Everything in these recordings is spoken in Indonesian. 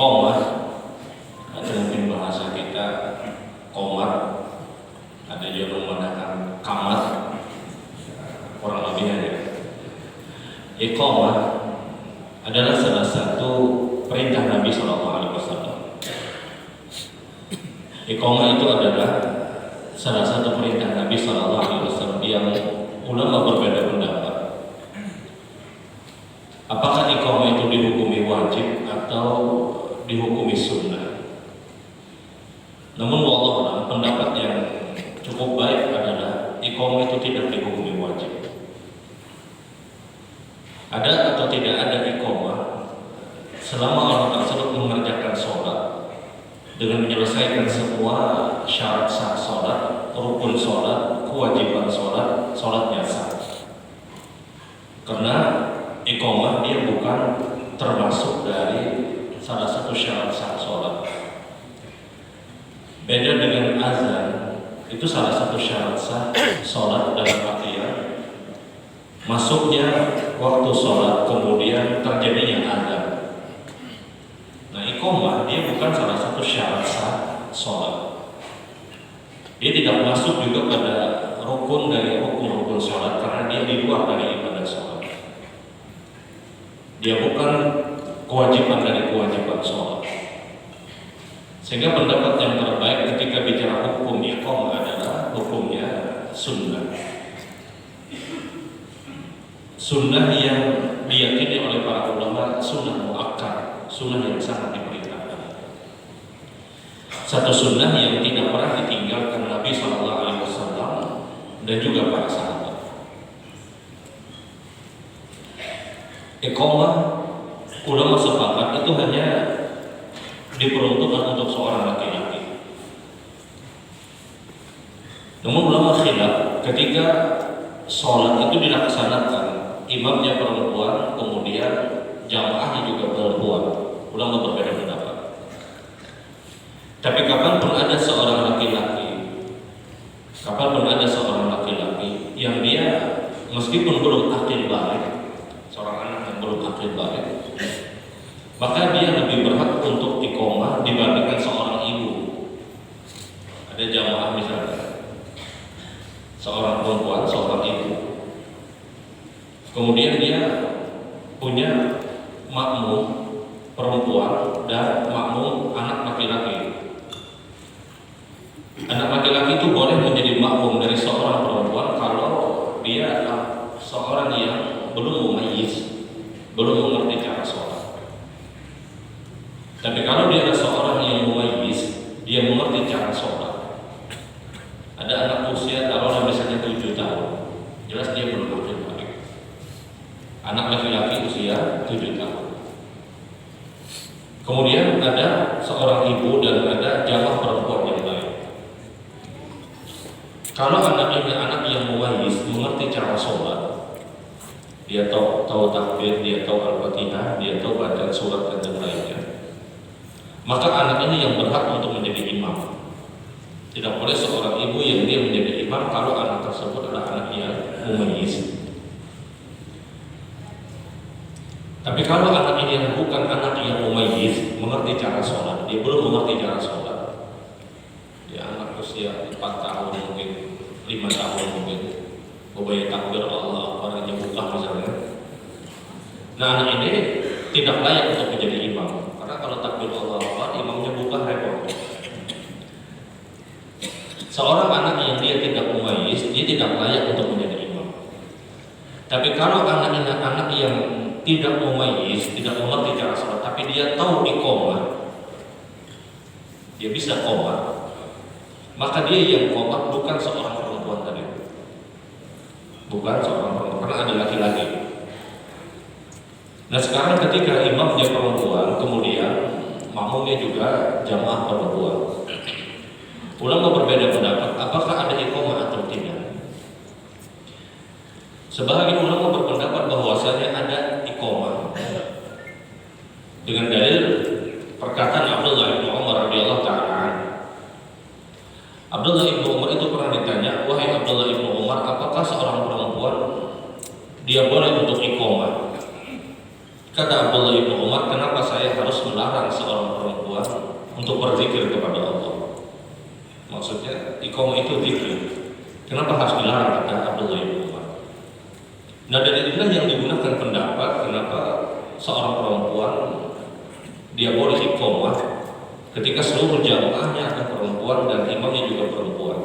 iqamah atau mungkin bahasa kita qomat, ada juga menggunakan qamat, kurang lebihnya ya. Iqamah adalah salah satu perintah Nabi SAW. Iqamah itu adalah salah satu perintah Nabi SAW yang ulama berbeda pendapat. Apakah iqamah itu dihukumi wajib atau dihukumi sunnah? Namun wallahu pendapat yang cukup baik adalah iqamah itu tidak dihukumi wajib. Ada atau tidak ada iqamah selama orang tersebut mengerjakan sholat dengan menyelesaikan semua syarat sah sholat, rukun sholat, kewajiban sholat, sholatnya sah. Karena iqamah dia bukan termasuk dari salah satu syarat sah sholat. Beda dengan azan, itu salah satu syarat sah sholat dalam artian masuknya waktu sholat kemudian terjadinya azan. Nah, iqamah dia bukan salah satu syarat sah sholat. Dia tidak masuk juga pada rukun dari rukun-rukun sholat karena dia di luar dari ibadah sholat. Dia bukan kewajiban dari kewajiban sholat. Sehingga pendapat yang terbaik ketika bicara hukum iqamah adalah hukumnya sunnah. Sunnah yang diyakini oleh para ulama sunnah muakkad, sunnah yang sangat diperintahkan. Satu sunnah yang tidak pernah ditinggalkan Nabi SAW dan juga para sahabat. Iqamah ulama sepakat itu hanya diperuntukkan untuk seorang laki-laki. Namun ulama khilaf ketika sholat itu dilaksanakan, imamnya perempuan, kemudian jamaahnya juga perempuan. Ulama berbeda pendapat. Tapi kapanpun ada seorang laki-laki yang dia meskipun belum akil balik, seorang anak yang belum akil balik, maka dia lebih berhak untuk iqamah dibandingkan seorang ibu. Ada jamaah misalnya, seorang perempuan, seorang ibu, kemudian dia punya makmum perempuan dan makmum anak laki-laki. Anak laki-laki itu boleh menjadi makmum dari seorang perempuan kalau dia adalah seorang yang belum mumayyiz, belum mengerti cara sholat. Tapi kalau dia adalah seorang yang mumayyiz, dia mengerti cara sholat. Ada anak usia taruhlah misalnya 7 tahun, jelas dia belum akil balik. Anak laki-laki usia 7 tahun. Kemudian ada seorang ibu dan ada jamaah perempuan yang lain. Kalau anak ini anak yang mumayyiz, mengerti cara sholat, dia tahu takbir, dia tahu al-fatihah, dia tahu bacaan surat dan yang lainnya, maka anak ini yang berhak untuk menjadi imam. Tidak boleh seorang ibu yang dia menjadi imam kalau anak tersebut adalah anak yang mumayyiz. Tapi kalau anak ini yang bukan anak yang mumayyiz, mengerti cara sholat, dia belum mengerti cara sholat, dia anak usia 4 tahun mungkin, 5 tahun mungkin, membayar takbir Allah orangnya buka misalnya. Nah, anak ini tidak layak untuk menjadi imam, karena kalau takbir Allah imamnya buka repot. Seorang anak yang dia tidak mumayyiz, dia tidak layak untuk menjadi imam. Tapi kalau anak yang tidak mumayyiz, tidak mengerti cara sholat, tapi dia tahu iqamah, dia bisa qomat, maka dia yang qomat bukan seorang perempuan tadi, bukan seorang perempuan, karena ada laki-laki. Nah, sekarang ketika imamnya perempuan, kemudian makmumnya juga jamaah perempuan, ulama berbeda pendapat apakah ada iqamah atau tidak. Sebagian ulama berpendapat bahwasanya ada iqamah dengan dalil perkataan Abdullah bin Umar radhiyallahu ta'ala. Abdullah bin Umar itu pernah ditanya, wahai Abdullah bin Umar, apakah seorang perempuan dia boleh untuk iqamah? Kata Abdullah bin Umar, kenapa saya harus melarang seorang perempuan untuk berzikir kepada Allah? Maksudnya iqamah itu zikir. Kenapa harus dilarang, kata Abdullah bin Umar? Nah, dari inilah yang digunakan pendapat kenapa seorang perempuan dia boleh iqamah ketika seluruh jamaahnya ada perempuan dan imamnya juga perempuan.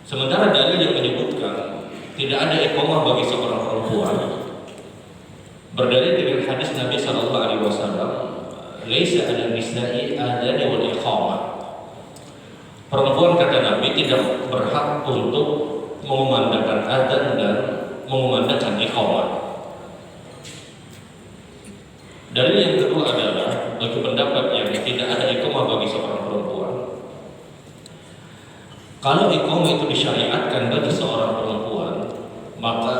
Sementara dalil yang menyebutkan tidak ada iqamah bagi seorang perempuan berdalil dengan hadis Nabi Shallallahu Alaihi Wasallam, "Laisa ada nisa'i adhan wal iqamah." Perempuan, kata Nabi, tidak berhak untuk mengumandangkan adzan dan mengumandangkan iqamah. Dalil yang kedua adalah bagi pendapat yang tidak ada iqamah bagi seorang perempuan. Kalau iqamah itu disyariatkan bagi seorang perempuan, maka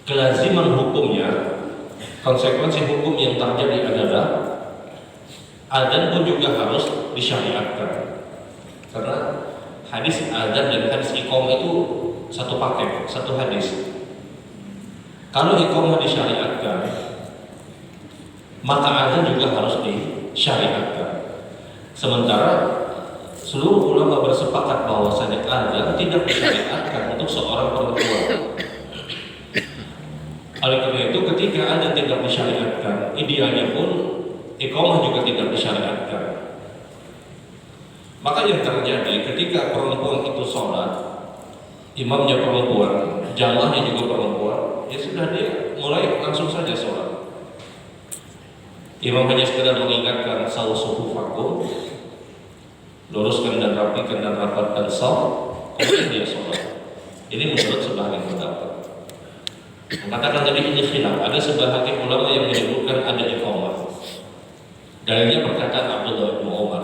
kelaziman hukumnya, konsekuensi hukum yang terjadi adalah adzan pun juga harus disyariatkan. Karena hadis adzan dan hadis iqamah itu satu paket, satu hadis. Kalau iqamah disyariatkan, maka adzan juga harus disyariatkan. Sementara seluruh ulama bersepakat bahwasanya adzan tidak disyariatkan untuk seorang perempuan. Oleh karena itu, ketika adzan tidak disyariatkan, idealnya pun iqamah juga tidak disyariatkan. Maka yang terjadi ketika perempuan itu sholat, imamnya perempuan, jamaahnya juga perempuan, ya sudah, dia mulai langsung saja sholat. Imam hanya sekedar mengingatkan sawu sufufakum, luruskan dan rapikan dan rapatkan shaf, kemudian dia sholat. Ini menurut sebagian pendapat. Mengatakan tadi ini khilaf. Ada sebagian ulama yang menyebutkan ada iqamah. Dalilnya perkataan Abdullah bin Umar.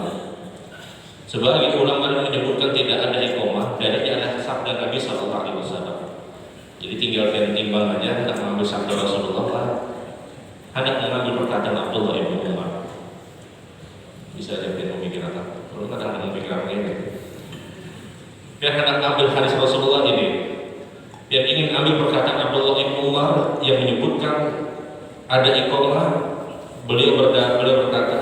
Sebagian ulama yang menyebutkan tidak ada iqamah. Dalilnya adalah sabda Nabi Sallallahu Alaihi Wasallam. Jadi tinggal timbang aja, hendak mengambil sabda Rasulullah, hendak mengambil perkataan Abdullah bin Umar. Bisa jadi memikirkan. Kalau kadang memikirkan ini. Dia hendak ambil hadis Rasulullah ini. Yang ingin ambil perkataan Abdullah bin Umar yang menyebutkan ada iqamah, beliau berkata,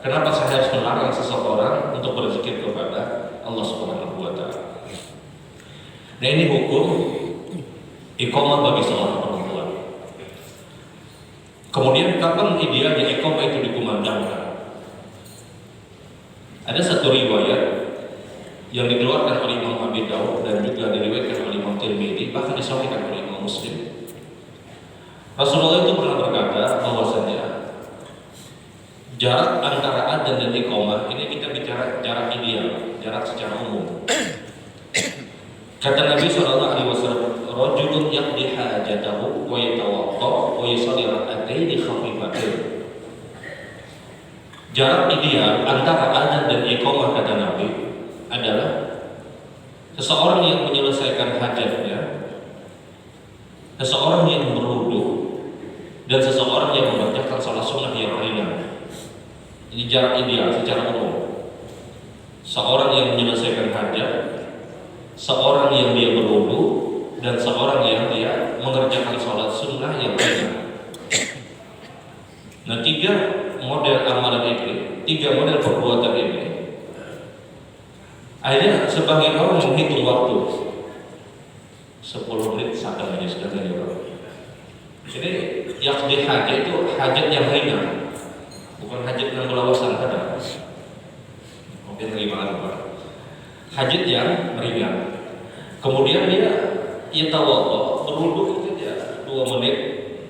kenapa saya harus melarang seseorang untuk berzikir kepada Allah Subhanahu wa Ta'ala? Nah, ini hukum iqamah bagi seorang perempuan. Kemudian kapan idealnya iqamah itu dikumandangkan? Ada satu riwayat yang dikeluarkan oleh Imam Abi Dawud dan juga diriwayatkan oleh Imam Tirmidzi, bahkan disahihkan oleh Imam Muslim. Rasulullah itu pernah berkata bahwasanya jarak antara adzan dan iqamah ini kita bicara jarak ideal, jarak secara umum. Kata Nabi Shallallahu Alaihi Wasallam, "Rajulun yaqdi hajatahu wa yatawadda wa yusalli rak'ataini khafifatain." Jarak ideal antara adzan dan iqamah, kata Nabi, adalah seseorang yang menyelesaikan hajatnya, seseorang yang berwudu, dan seseorang yang mengerjakan salat sunnah yang ringan. Ini jarak ideal secara umum. Seorang yang menyelesaikan hajat, seorang yang dia berwudu, dan seorang yang dia mengerjakan salat sunnah yang ringan. Nah, tiga model amalan ini, tiga model perbuatan ini, akhirnya sebagian orang menghitung waktu 10 menit sadar aja sudah dari orang. Jadi yaqdi hajat itu hajat yang ringan, bukan hajat yang belawasan ada. Mungkin gimana Pak? Hajat yang ringan. Kemudian dia tawadhu, berwudu itu ya 2 menit,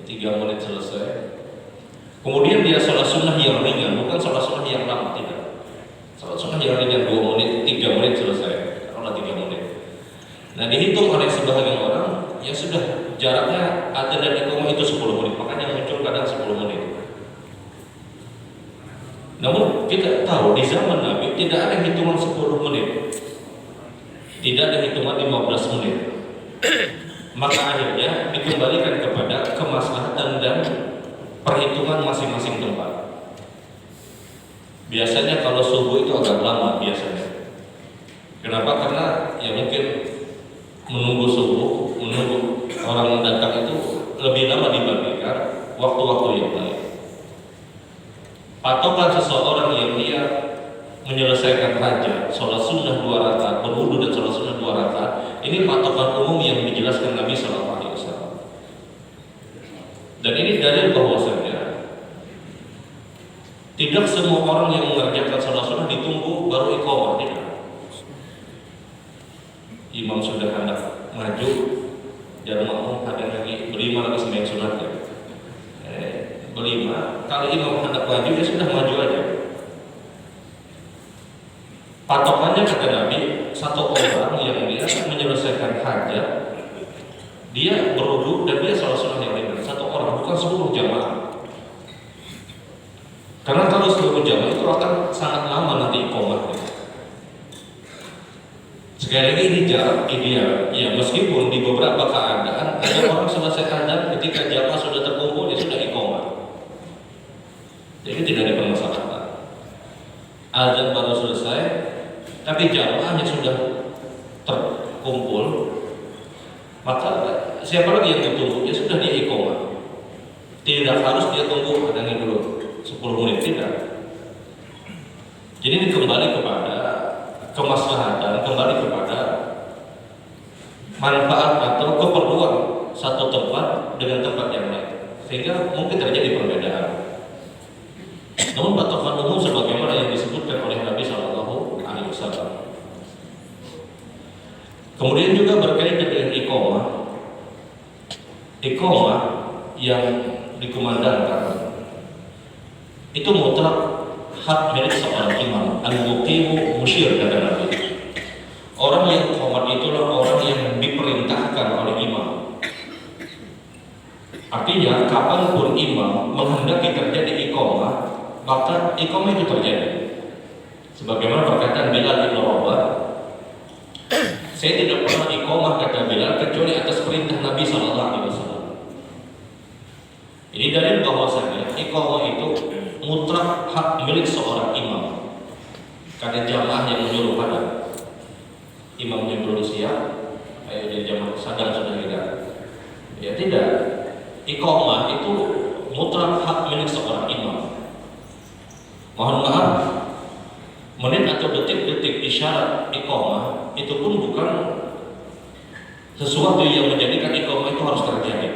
3 menit selesai. Kemudian dia sholat sunnah yang ringan, bukan sholat sunnah yang lama, tidak. Sholat sunnah yang ringan 2 menit, 3 menit selesai. Kalau 3 menit. Nah, dihitung oleh sebagian orang, ya sudah, jaraknya adzan dan iqamah itu 10 menit. Makanya muncul kadang 10 menit. Namun kita tahu di zaman Nabi tidak ada hitungan 10 menit. Tidak ada hitungan 15 menit. Maka akhirnya dikembalikan kepada kemaslahatan dan perhitungan masing-masing tempat. Biasanya kalau subuh itu agak lama biasanya. Kenapa? Karena ya mungkin menunggu subuh, menunggu orang datang itu lebih lama dibandingkan Ini patokan umum yang dijelaskan Nabi Shallallahu Alaihi Wasallam. Dan ini dalil bahwasanya tidak semua orang yang mengerjakan salat sunnah ditunggu baru iqamah, tidak. Imam sudah hendak maju, jangan makmum ada lagi berlima lagi sembahyang sunat ya. Berlima, kalau imam hendak maju ya sudah maju aja. Patokannya kata Nabi, satu orang yang dia menyelesaikan hajat, dia berwudu dan dia salat sunnah yang lain. Satu orang, bukan seluruh jamaah. Karena kalau seluruh jamaah itu akan sangat lama nanti iqamahnya. Sekali lagi ini jarak ideal. Ya meskipun di beberapa keadaan ada orang selesai hajat ketika jamaah sudah terkumpul dia sudah iqamah. Jadi tidak ada permasalahan. Azan baru selesai, tapi jamaahnya sudah terkumpul, maka siapa lagi yang ditunggu? Ya sudah dia iqamah. Tidak harus dia tunggu adanya dulu 10 menit, tidak. Jadi ini kembali kepada kemaslahatan, kembali kepada manfaat atau keperluan satu tempat dengan tempat yang lain, sehingga mungkin terjadi perbedaan. Namun patokan umum sebagaimana yang disebutkan oleh Nabi Shallallahu Alaihi Wasallam. Kemudian juga berkaitan dengan iqamah, iqamah yang dikumandangkan itu mutlak hak milik seorang imam. Al-muqimu musyir kata Nabi. Orang yang qomat itulah orang yang diperintahkan oleh imam. Artinya kapanpun imam menghendaki terjadi iqamah, maka iqamah itu terjadi. Sebagaimana perkataan Bilal bin Rabah, saya tidak pernah iqamah kata Bilal kecuali atas perintah Nabi Sallallahu Alaihi Wasallam. Ini dalil bahwasanya iqamah itu mutlak hak milik seorang imam. Karena jamaah yang menyuruh pada imamnya belum siap, ayo jadi jamaah sadar sudah tidak. Ya tidak. Iqamah itu mutlak hak milik seorang imam. Mohon maaf, menit atau detik-detik isyarat iqamah itu pun bukan sesuatu yang menjadikan iqamah itu harus terjadi.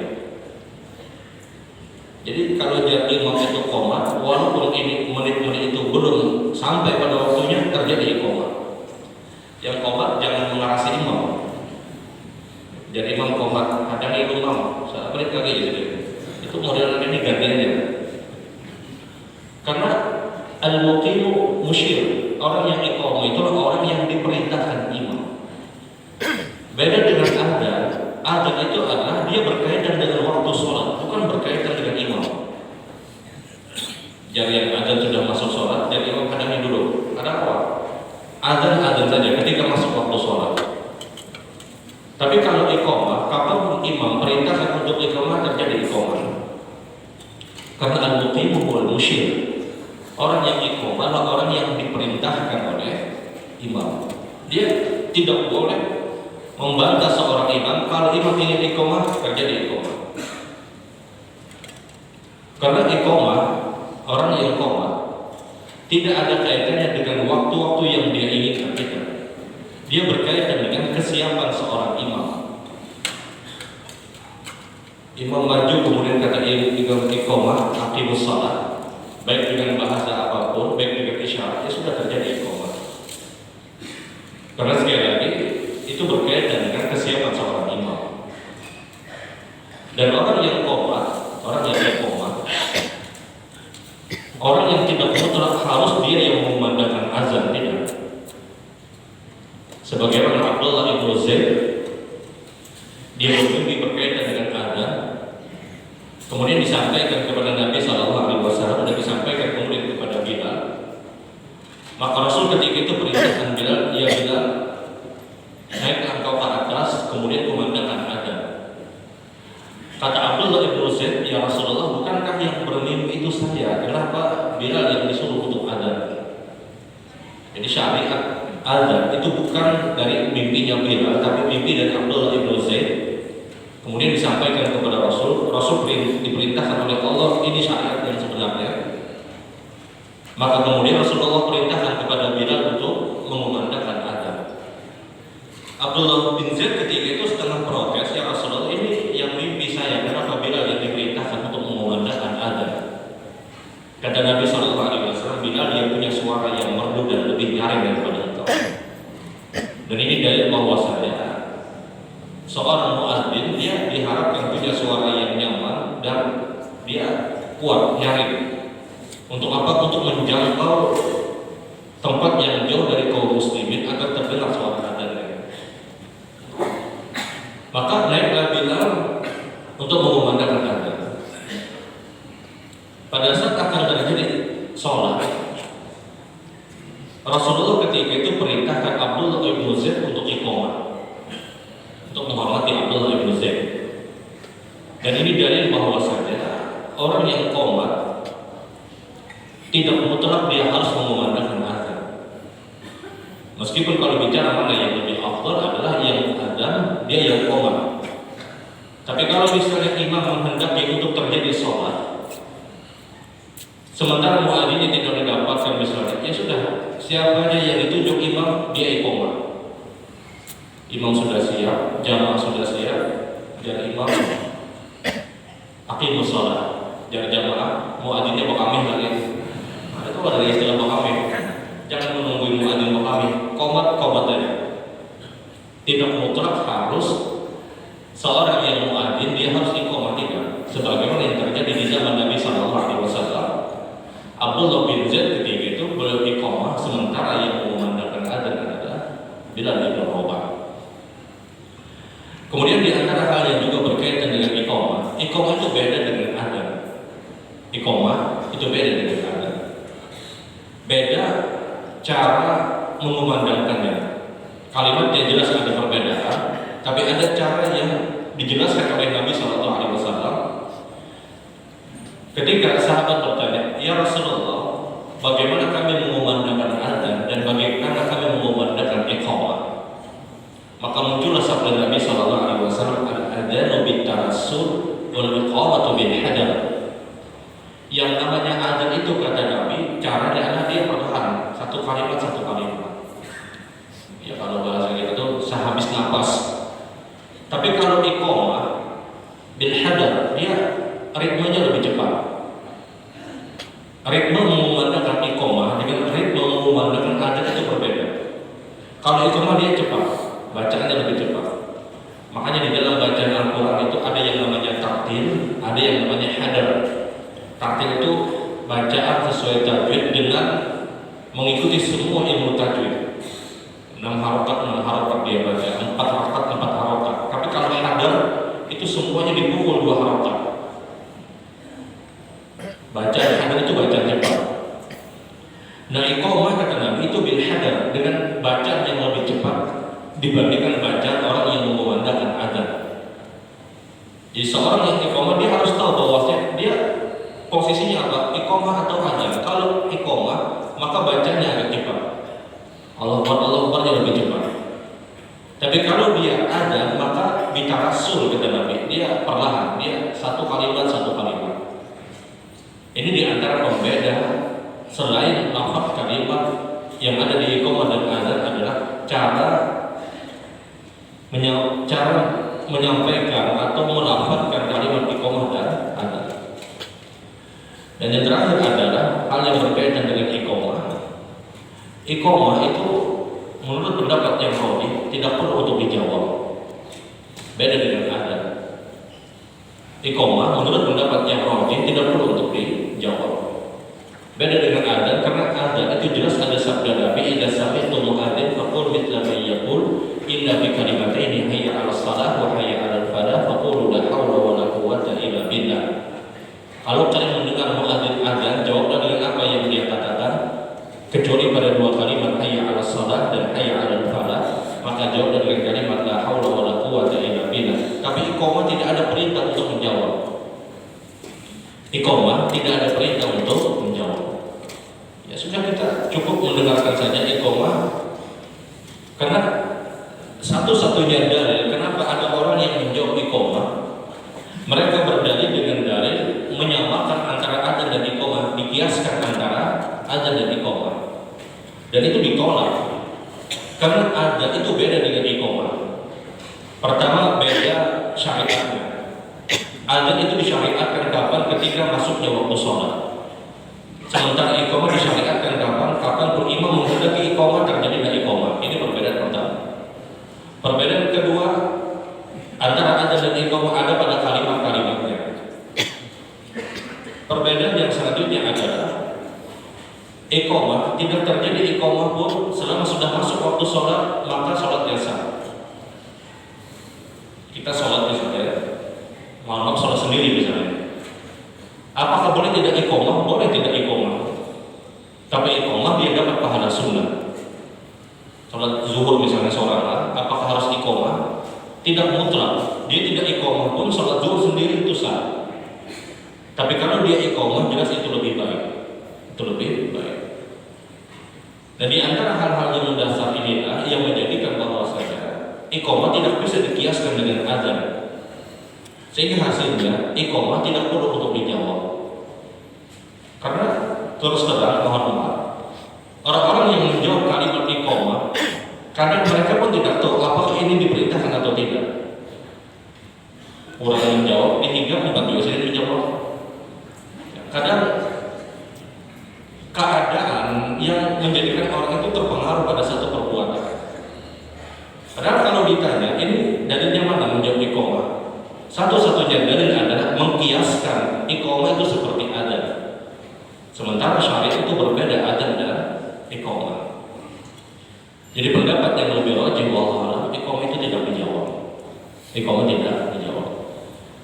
Jadi kalau jadi imam itu qomat, walaupun ini menit-menit itu belum sampai pada waktunya terjadi iqamah. Yang qomat jangan mengarasi imam. Jadi imam qomat, kadang imam saya balik lagi gitu. Itu model ini gantiannya. Karena al-muqimu musyir, orang yang iqamah itu orang yang diperintahkan imam. Beda dengan adzan. Adzan itu adalah dia berkaitan dengan waktu sholat, bukan berkaitan dengan imam. Jadi yang adzan sudah masuk sholat, dan imam hadangi dulu. Ada apa? Adzan saja ketika masuk waktu sholat. Tapi kalau iqamah, kapan imam perintahkan untuk iqamah terjadi iqamah. Karena al-muqimu wal musyir, orang yang iqamah adalah orang yang diperintahkan oleh imam. Dia tidak boleh membantah seorang imam kalau imam ingin iqamah terjadi iqamah. Karena iqamah, orang yang iqamah tidak ada kaitannya dengan waktu-waktu yang dia inginkan, tidak. Dia berkaitan dengan kesiapan seorang imam. Imam maju kemudian kata iqamah, aqimus shalah, baik dengan bahasa apapun, baik dengan isyarat, ya sudah terjadi iqamah. Karena sekali lagi itu berkaitan dengan kesiapan seorang imam. Dan orang yang qomat, orang yang iqamah, orang yang tidak mutlak harus dia yang memandangkan azan, tidak. Sebagaimana Abdullah bin Zaid, dia bermimpi berkaitan dengan azan, kemudian disampaikan kepada Nabi Sallallahu Alaihi Wasallam dan disampaikan kemudian kepada Bilal. Maka Rasul ketika itu perintahkan Bilal, ya Bilal, naiklah engkau ke atas, kemudian kumandangkan azan. Kata Abdullah bin Zaid, ya Rasulullah, bukankah yang bermimpi itu saya? Kenapa Bilal yang disuruh untuk azan? Jadi syariat azan itu bukan dari mimpinya Bilal, tapi mimpi dari Abdullah bin Zaid. Kemudian disampaikan kepada Rasul. Rasul diperintahkan oleh Allah, ini syariat yang sebenarnya. Maka kemudian Rasulullah perintahkan kepada Bilal untuk mengumandangkan azan. Abdullah bin Zaid ketika itu setengah protes, ya Rasulullah, ini yang mimpi saya, kenapa Bilal yang diperintahkan untuk mengumandangkan adzan? Kata Nabi SAW, Bilal dia punya suara yang merdu dan lebih nyaring daripada engkau. Dan ini dalil bahwasanya seorang muadzin dia diharapkan punya suara yang nyaman dan dia kuat, nyaring. Untuk apa? Untuk menjangkau tempat yang jauh dari kaum muslimin agar terdengar suara adzannya. Maka naiklah Bilal untuk mengumandangkan adzan. Pada saat akan terjadi sholat, Rasulullah ketika itu perintahkan Abdullah bin Zaid untuk iqamah, untuk menghormati Abdullah bin Zaid. Dan ini dalil bahwasanya orang yang qomat tidak mutlak dia harus mengumandangkan adzan. Meskipun kalau bicara mana yang lebih afdal adalah yang adzan, dia yang qomat. Tapi kalau misalnya imam menghendaki untuk terjadi sholat, sementara muadzinnya tidak mendapatkan misalnya, ya sudah, siapa aja yang ditunjuk imam, dia iqamah. Imam sudah siap, jamaah sudah siap, dan imam aqimus shalah, dan jamaah muadzinnya baqamih lagi. Nah, itu ada istilah baqamih. Jangan menunggu muadzin baqamih, qomat aja. Tidak mutlak harus seorang yang muadzin dia harus iqamah, tidak. Sebagaimana yang terjadi di zaman Nabi SAW. Abdullah bin Zaid ketika itu beliau iqamah, sementara yang mengumandangkan adzan adalah Bilal bin Rabah. Kemudian di antara hal yang juga berkaitan dengan iqamah itu beda dengan adzan. Iqamah itu beda dengan adzan. Beda cara mengumandangkannya. Kalimatnya jelas ada perbedaan, tapi ada cara yang dijelaskan oleh Nabi SAW. Ketika sahabat bertanya, ya Rasulullah, bagaimana kami mengumandangkan adzan dan bagaimana kami mengumandangkan iqamah? Maka muncullah sabda Nabi SAW, al-adzanu bit-tarassul wal iqamatu bil hadar. Yang namanya adzan itu kata Nabi, caranya adalah dia perlahan, satu kalimat. Ya kalau bahasa kita itu sehabis nafas. Tapi kalau iqamah bil hadar, dia ritmenya lebih cepat. Ritme mengumandangkan iqamah dengan ritme mengumandangkan adzan itu berbeda. Kalau iqamah dia cepat, bacaannya lebih cepat. Makanya di dalam bacaan Al-Quran itu ada yang namanya tartil, ada yang namanya hadar. Tartil itu bacaan sesuai tajwid dengan mengikuti semua ilmu tajwid. 6 harokat dia baca, 4 harokat. Tapi kalau hadar itu semuanya dipukul 2 harokat. Bacaan hadar itu bacaan cepat. Nah, iqamah kata Nabi itu bil hadar, dengan bacaan yang lebih cepat dibandingkan bacaan orang yang mengumandangkan adzan. Jadi seorang yang iqamah dia harus tahu bahwasanya dia posisinya apa, iqamah atau adzan. Kalau iqamah maka bacanya agak cepat. Allah Akbar lebih cepat. Tapi kalau dia adzan maka bitarasul kata Nabi, dia perlahan, dia satu kalimat. Ini di antara pembeda selain lafaz kalimat yang ada di iqamah dan adzan adalah cara menyampaikan atau melafazkan kalimat iqamah dan adzan. Dan yang terakhir adalah hal yang berkaitan dengan iqamah. Iqamah itu menurut pendapat yang rajih tidak perlu untuk dijawab. Beda dengan adzan. Iqamah menurut pendapat yang rajih tidak perlu untuk dijawab. Beda dengan adzan, karena adzan itu jelas ada sabda Nabi, idza sami'tum mu'adzin faqul mithla ma yaqul inna bi kalimataini hayya 'alas shalah wa hayya 'alal falah faqulu la haula wa la quwwata illa billah. Kalau kalian mendengar muadzin adzan, jawablah dengan apa yang dia katakan, kecuali pada 2 kalimat hayya 'alas shalah dan hayya 'alal falah, maka jawablah dengan kalimat la haula wa la quwwata illa billah. Tapi iqamah tidak ada perintah untuk menjawab. Iqamah tidak ada perintah untuk menjawab. Ya sudah, kita cukup mendengarkan saja iqamah. Karena satu-satunya dalil kenapa ada orang yang menjawab iqamah, mereka berdalil dengan dalil menyamakan antara adzan dan iqamah, dikiaskan antara adzan dan iqamah. Dan itu ditolak. Karena adzan itu beda dengan iqamah. Pertama, beda syariatnya. Adzan itu disyariatkan kapan? Ketika masuknya waktu sholat. Sementara iqamah disyariatkan kapan? Kapan pun imam menghendaki iqamah terjadilah iqamah. Ini perbedaan pertama. Perbedaan kedua, antara adzan dan iqamah ada pada kalimat-kalimatnya. Perbedaan yang selanjutnya adalah iqamah tidak terjadi iqamah pun selama sudah masuk waktu sholat, maka sholatnya sah. Kita sholat misalnya, malam sholat sendiri misalnya, apakah boleh tidak iqamah? Boleh tidak iqamah, tapi iqamah dia dapat pahala sunnah. Sholat zuhur misalnya seorang, apakah harus iqamah? Tidak mutlak, dia tidak iqamah pun sholat zuhur sendiri itu sah. Tapi kalau dia iqamah, jelas itu lebih baik, itu lebih baik. Dan di antara hal-hal yang mendasar inilah yang menjadikan bahwasanya iqamah tidak bisa dikiaskan dengan adzan, sehingga hasilnya iqamah tidak perlu untuk dijawab. Karena terus terang mohon maaf, orang-orang yang menjawab kalimat iqamah kadang mereka pun tidak tahu apakah ini diperintahkan atau tidak. Orang yang menjawab hingga bukan biasanya menjawab. Kadang keadaan yang menjadikan orang itu terpengaruh pada satu perbuatan. Padahal kalau ditanya ini dalilnya mana menjawab iqamah, satu-satunya dalil adalah mengkiaskan iqamah itu seperti adzan. Sementara syariat itu berbeda adzan dan iqamah. Jadi pendapat yang lebih rajih wallahu iqamah itu tidak dijawab. Iqamah tidak dijawab.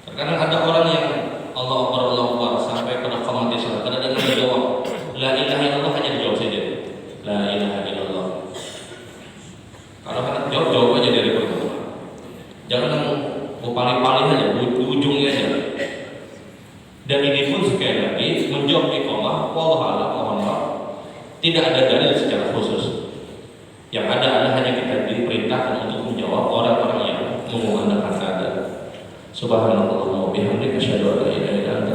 Terkadang ada orang yang Allah Akbar sampai pada qamati salat, kadang dia menjawab la ilaha illallah hanya dijawab saja. La ilaha illallah. Kalau hendak jawab aja dari pertama. Jangan paling-paling aja, ujungnya aja. Dan ini pun sekali lagi menjawab iqamah wallahu a'lam mohon maaf tidak ada dalil secara khusus. Yang ada adalah hanya kita diperintahkan untuk menjawab orang-orang yang mengumandangkan adzan. Subhanallah wa bihamdihi asyhadu an la ilaha illa anta